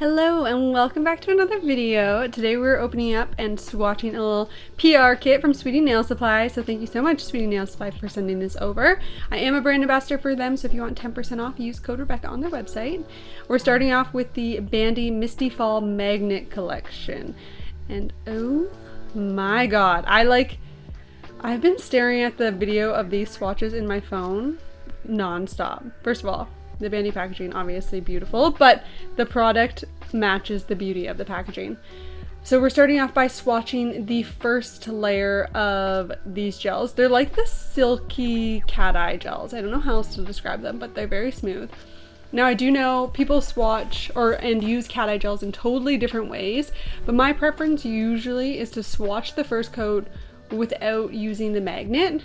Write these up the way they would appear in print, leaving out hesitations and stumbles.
Hello and welcome back to another video. Today we're opening up and swatching a little PR kit from Sweetie Nail Supply. So thank you so much, Sweetie Nail Supply, for sending this over. I am a brand ambassador for them, so if you want 10% off, use code Rebecca on their website. We're starting off with the Bandi Misty Fall Magnet Collection. And oh my god, I've been staring at the video of these swatches in my phone non-stop. First of all, the Bandi packaging, obviously beautiful, but the product matches the beauty of the packaging. So we're starting off by swatching the first layer of these gels. They're like the silky cat eye gels. I don't know how else to describe them, but they're very smooth. Now I do know people swatch and use cat eye gels in totally different ways, but my preference usually is to swatch the first coat without using the magnet,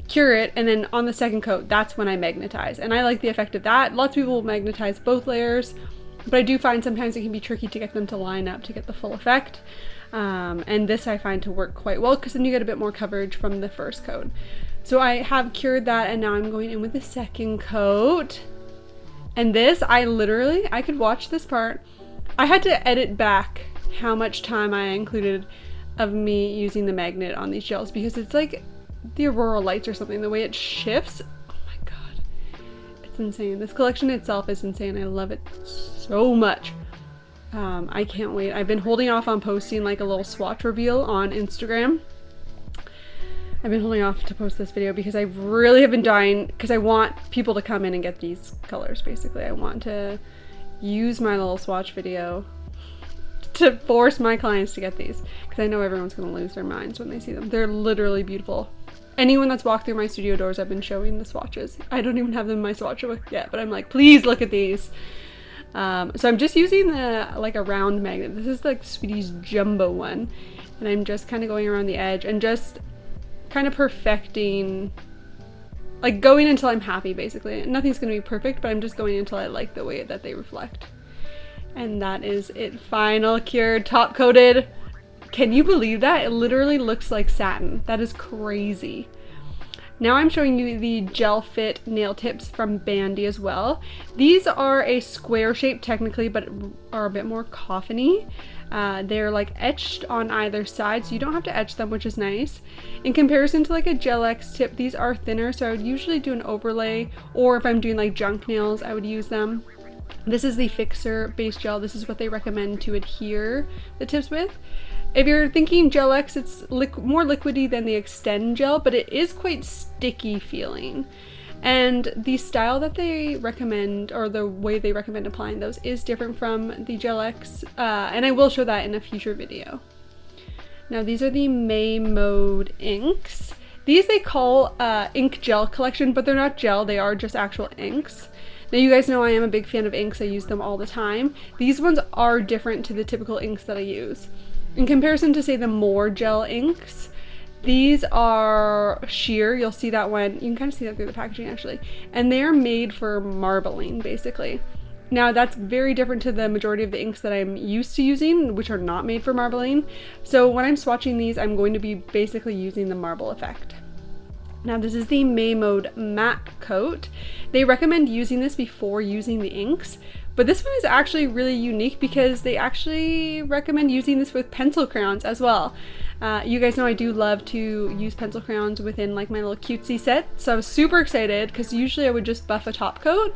cure it, and then on the second coat, that's when I magnetize. And I like the effect of that. Lots of people will magnetize both layers, but I do find sometimes it can be tricky to get them to line up to get the full effect. And this I find to work quite well because then you get a bit more coverage from the first coat. So I have cured that, and now I'm going in with the second coat. And this, I could watch this part. I had to edit back how much time I included of me using the magnet on these gels because it's like the aurora lights or something, the way it shifts. Oh my god, it's insane. This collection itself is insane. I love it so much. I can't wait. I've been holding off on posting like a little swatch reveal on Instagram. I've been holding off to post this video because I really have been dying, because I want people to come in and get these colors. Basically, I want to use my little swatch video to force my clients to get these, because I know everyone's going to lose their minds when they see them. They're literally beautiful. Anyone that's walked through my studio doors, I've been showing the swatches. I don't even have them in my swatch book yet, but I'm like, please look at these. So I'm just using a round magnet. This is like Sweetie's jumbo one, and I'm just kind of going around the edge and just kind of perfecting, like going until I'm happy basically. Nothing's going to be perfect, but I'm just going until I like the way that they reflect. And that is it. Final cured, top coated. Can you believe that? It literally looks like satin. That is crazy. Now I'm showing you the gel fit nail tips from Bandi as well. These are a square shape technically, but are a bit more coffin-y. They're like etched on either side, so you don't have to etch them, which is nice. In comparison to like a Gel X tip, these are thinner, so I would usually do an overlay, or if I'm doing like junk nails, I would use them. This is the Fixer base gel. This is what they recommend to adhere the tips with. If you're thinking Gel X, it's more liquidy than the Extend gel, but it is quite sticky feeling. And the style that they recommend, or the way they recommend applying those, is different from the Gel X, and I will show that in a future video. Now these are the May Mode inks. These they call ink gel collection, but they're not gel, they are just actual inks. Now you guys know I am a big fan of inks, I use them all the time. These ones are different to the typical inks that I use. In comparison to say the more gel inks, these are sheer. You'll see that one, you can kind of see that through the packaging actually. And they're made for marbling basically. Now that's very different to the majority of the inks that I'm used to using, which are not made for marbling. So when I'm swatching these, I'm going to be basically using the marble effect. Now this is the May Mode matte coat. They recommend using this before using the inks, but this one is actually really unique because they actually recommend using this with pencil crayons as well. You guys know I do love to use pencil crayons within like my little cutesy set, so I was super excited because usually I would just buff a top coat,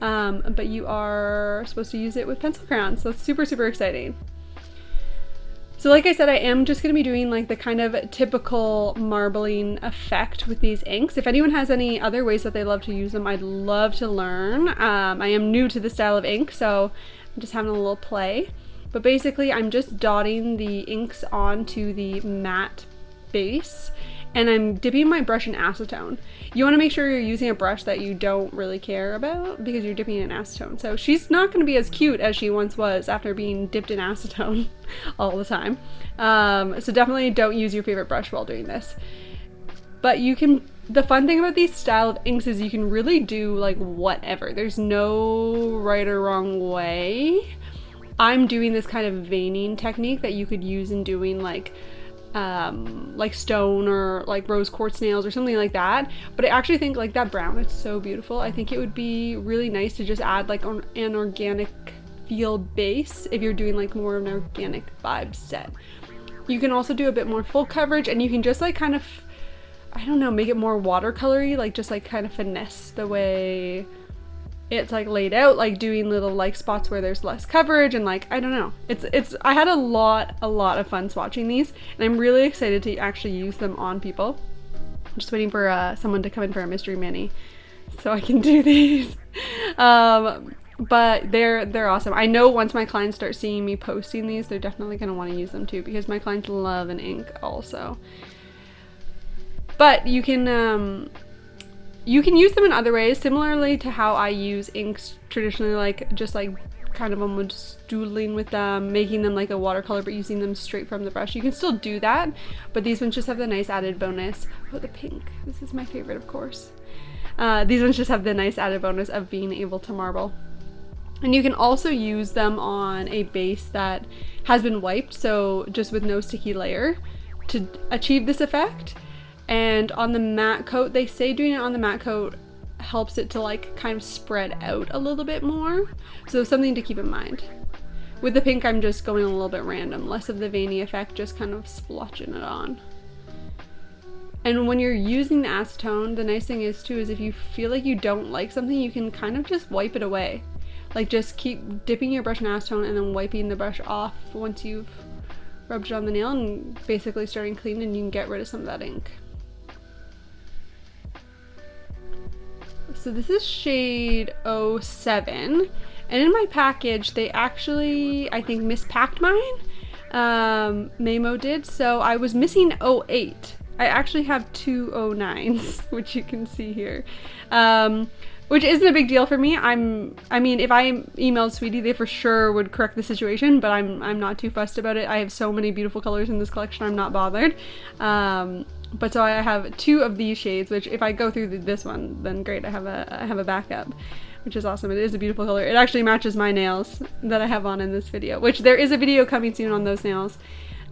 but you are supposed to use it with pencil crayons, so it's super, super exciting. So like I said, I am just going to be doing like the kind of typical marbling effect with these inks. If anyone has any other ways that they love to use them, I'd love to learn. I am new to the style of ink, so I'm just having a little play. But basically, I'm just dotting the inks onto the matte base, and I'm dipping my brush in acetone. You want to make sure you're using a brush that you don't really care about because you're dipping in acetone. So she's not going to be as cute as she once was after being dipped in acetone all the time. So definitely don't use your favorite brush while doing this. But you can, the fun thing about these style of inks is you can really do like whatever. There's no right or wrong way. I'm doing this kind of veining technique that you could use in doing like stone or like rose quartz nails or something like that, but I actually think like that brown, it's so beautiful. I think it would be really nice to just add like an organic feel base if you're doing like more of an organic vibe set. You can also do a bit more full coverage, and you can just like kind of, I don't know, make it more watercolory, like just like kind of finesse the way it's like laid out, like doing little like spots where there's less coverage, and like I don't know, it's I had a lot of fun swatching these, and I'm really excited to actually use them on people. I'm just waiting for someone to come in for a mystery mani so I can do these. But they're awesome. I know once my clients start seeing me posting these, they're definitely going to want to use them too, because my clients love an ink also. But you can use them in other ways, similarly to how I use inks traditionally, like just like kind of almost doodling with them, making them like a watercolor but using them straight from the brush. You can still do that, but these ones just have the nice added bonus. Oh, the pink. This is my favorite, of course. These ones just have the nice added bonus of being able to marble. And you can also use them on a base that has been wiped, so just with no sticky layer, to achieve this effect. And on the matte coat, they say doing it on the matte coat helps it to like kind of spread out a little bit more. So something to keep in mind. With the pink, I'm just going a little bit random, less of the veiny effect, just kind of splotching it on. And when you're using the acetone, the nice thing is too, is if you feel like you don't like something, you can kind of just wipe it away. Like just keep dipping your brush in acetone and then wiping the brush off once you've rubbed it on the nail, and basically starting clean, and you can get rid of some of that ink. So this is shade 07, and in my package they actually, I think, mispacked mine. Memo did, so I was missing 08. I actually have two 09s, which you can see here. Which isn't a big deal for me. I mean, if I emailed Sweetie, they for sure would correct the situation, but I'm not too fussed about it. I have so many beautiful colors in this collection, I'm not bothered. But so I have two of these shades, which if I go through this one, then great, I have a backup, which is awesome. It is a beautiful color. It actually matches my nails that I have on in this video, which there is a video coming soon on those nails.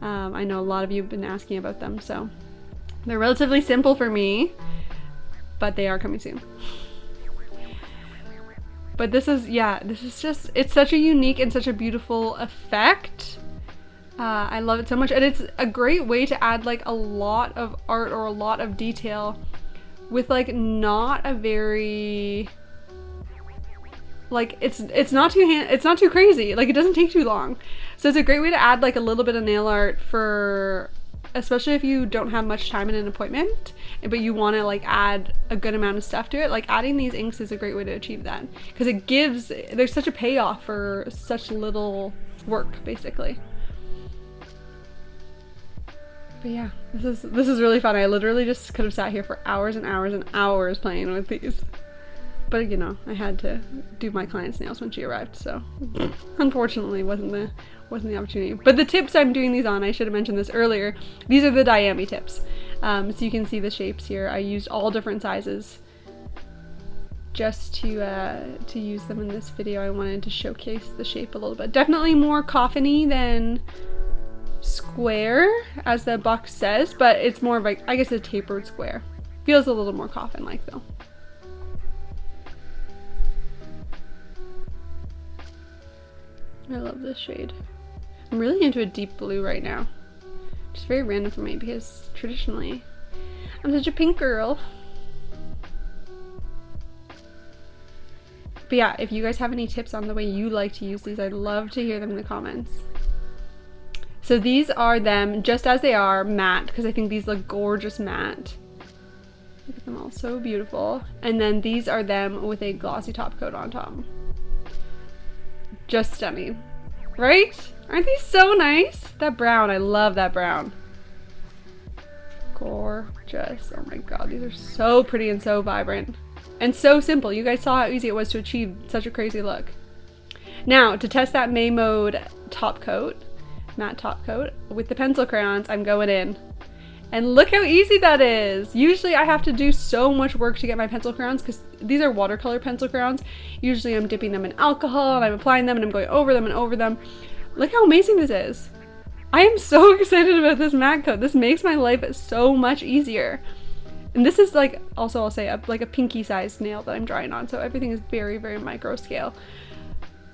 I know a lot of you have been asking about them, so they're relatively simple for me, but they are coming soon. But this is just, it's such a unique and such a beautiful effect. I love it so much, and it's a great way to add like a lot of art or a lot of detail with like not a very, like it's not too crazy, like it doesn't take too long. So it's a great way to add like a little bit of nail art for, especially if you don't have much time in an appointment, but you want to like add a good amount of stuff to it. Like adding these inks is a great way to achieve that, because it gives, there's such a payoff for such little work basically. But yeah, this is really fun. I literally just could have sat here for hours and hours and hours playing with these. But you know, I had to do my client's nails when she arrived, so unfortunately wasn't the opportunity. But the tips I'm doing these on, I should have mentioned this earlier, these are the Diami tips. So you can see the shapes here. I used all different sizes just to use them in this video. I wanted to showcase the shape a little bit. Definitely more coffin-y than square, as the box says, but it's more of like, I guess, a tapered square. Feels a little more coffin-like though. I love this shade. I'm really into a deep blue right now. Just very random for me, because traditionally I'm such a pink girl. But yeah, if you guys have any tips on the way you like to use these, I'd love to hear them in the comments. So these are them just as they are, matte, because I think these look gorgeous matte. Look at them all, so beautiful. And then these are them with a glossy top coat on top. Just stunning, right? Aren't these so nice? That brown, I love that brown. Gorgeous. Oh my god, these are so pretty and so vibrant. And so simple. You guys saw how easy it was to achieve such a crazy look. Now, to test that May Mode top coat, matte top coat, with the pencil crayons, I'm going in. And look how easy that is. Usually I have to do so much work to get my pencil crayons, because these are watercolor pencil crayons. Usually I'm dipping them in alcohol and I'm applying them and I'm going over them and over them. Look how amazing this is. I am so excited about this matte coat. This makes my life so much easier. And this is like, also I'll say, like a pinky sized nail that I'm drawing on, so everything is very, very micro scale.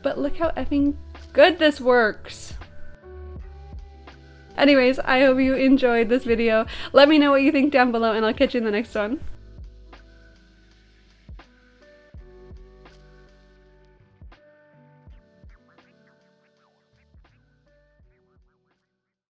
but look how effing good this works. Anyways, I hope you enjoyed this video. Let me know what you think down below, and I'll catch you in the next one.